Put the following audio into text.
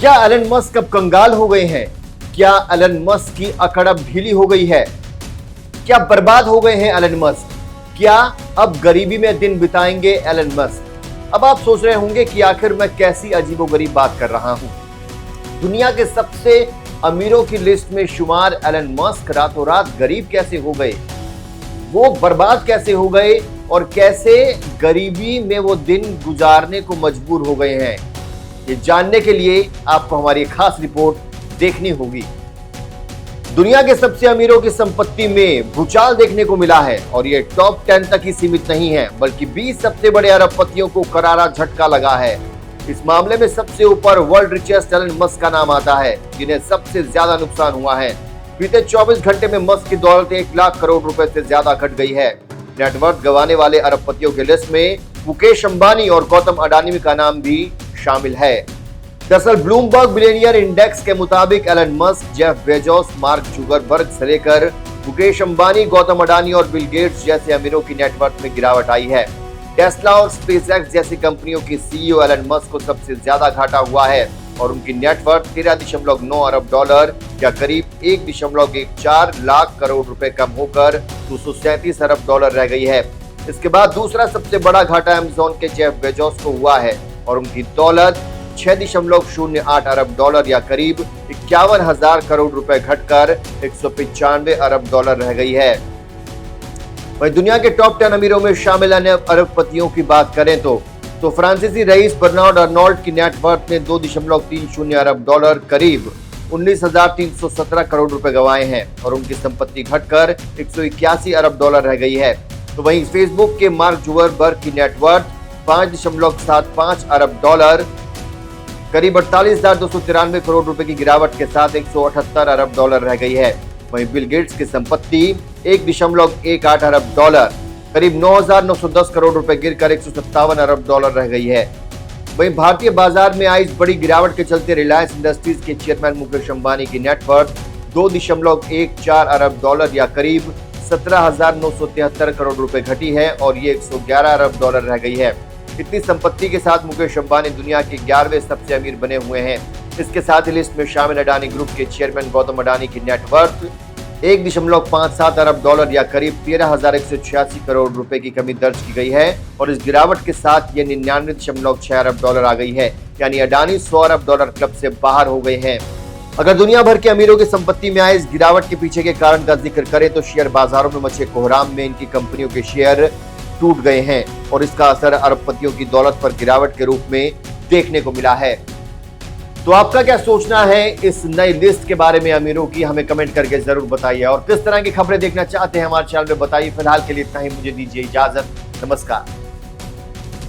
क्या Elon Musk अब कंगाल हो गए हैं? क्या एलन मस्क की अकड़ अब ढीली हो गई है? क्या बर्बाद हो गए हैं एलन मस्क? क्या अब गरीबी में दिन बिताएंगे एलन मस्क? अब आप सोच रहे होंगे कि आखिर मैं कैसी अजीबोगरीब बात कर रहा हूं। दुनिया के सबसे अमीरों की लिस्ट में शुमार एलन मस्क रातों रात गरीब कैसे हो गए, वो बर्बाद कैसे हो गए और कैसे गरीबी में वो दिन गुजारने को मजबूर हो गए हैं, ये जानने के लिए आपको हमारी खास रिपोर्ट देखनी होगी। दुनिया के सबसे अमीरों की संपत्ति में भूचाल देखने को मिला है और ये टॉप 10 तक ही सीमित नहीं है, बल्कि 20 सबसे बड़े अरबपतियों को करारा झटका लगा है। इस मामले में सबसे ऊपर वर्ल्ड रिचेस्ट एलन मस्क का नाम आता है, जिन्हें सबसे ज्यादा नुकसान हुआ है। बीते 24 घंटे में मस्क की दौलत 1 लाख करोड़ रुपए से ज्यादा घट गई है। नेटवर्थ गंवाने वाले अरबपतियों की लिस्ट में मुकेश अंबानी और गौतम अडानी का नाम भी शामिल है। दरअसल ब्लूमबर्ग बिलियनियर इंडेक्स के मुताबिक Elon Musk, Jeff Bezos, Mark Zuckerberg से लेकर मुकेश अंबानी, गौतम अडानी और बिल गेट्स जैसे अमीरों की नेटवर्थ में गिरावट आई है। टेस्ला और स्पेसएक्स जैसी कंपनियों की सीईओ एलन मस्क को सबसे ज्यादा घाटा हुआ है और उनकी नेटवर्थ 13.9 अरब डॉलर या करीब 1.14 लाख करोड़ रुपए कम होकर 237 अरब डॉलर रह गई है। इसके बाद दूसरा सबसे बड़ा घाटा अमेज़न के जेफ बेजोस को हुआ है और उनकी दौलत 6.08 अरब डॉलर या करीब 51,000 करोड़ रुपए घटकर 195 अरब डॉलर रह गई है। वहीं दुनिया के टॉप 10 अमीरों में शामिल अन्य अरबपतियों की बात करें तो फ्रांसीसी रईस बर्नार्ड अर्नोल्ट की नेटवर्थ ने 2.30 अरब डॉलर करीब 19,317 करोड़ रुपए गंवाए हैं और उनकी संपत्ति घटकर 181 अरब डॉलर रह गई है। तो वहीं फेसबुक के मार्क जुकरबर्ग की नेटवर्थ 5.75 अरब डॉलर करीब 48,293 करोड़ रुपए की गिरावट के साथ 178 अरब डॉलर रह गई है। वहीं बिल गेट्स की संपत्ति 1.18 अरब डॉलर करीब 9,910 करोड़ रुपए गिरकर 157 अरब डॉलर रह गई है। वहीं भारतीय बाजार में आई इस बड़ी गिरावट के चलते रिलायंस इंडस्ट्रीज के चेयरमैन मुकेश अंबानी की नेटवर्थ 2.14 अरब डॉलर या करीब 17,973 करोड़ रुपए घटी है और ये 111 अरब डॉलर रह गई है। इतनी संपत्ति के साथ मुकेश अंबानी दुनिया के 11वें सबसे अमीर बने हुए हैं। इसके साथ ही लिस्ट में शामिल अडानी ग्रुप के चेयरमैन गौतम अडानी की नेटवर्थ 1.57 अरब डॉलर या करीब 13,186 करोड़ रुपए की कमी दर्ज की गई है और इस गिरावट के साथ ये 99.6 अरब डॉलर आ गई है, यानी अडानी 100 अरब डॉलर क्लब से बाहर हो गए हैं। अगर दुनिया भर के अमीरों की संपत्ति में आए इस गिरावट के पीछे के कारण का जिक्र करें तो शेयर बाजारों में मचे कोहराम में इनकी कंपनियों के शेयर टूट गए हैं और इसका असर अरबपतियों की दौलत पर गिरावट के रूप में देखने को मिला है। तो आपका क्या सोचना है इस नई लिस्ट के बारे में अमीरों की, हमें कमेंट करके जरूर बताइए और किस तरह की खबरें देखना चाहते हैं हमारे चैनल में बताइए। फिलहाल के लिए इतना ही, मुझे दीजिए इजाजत। नमस्कार।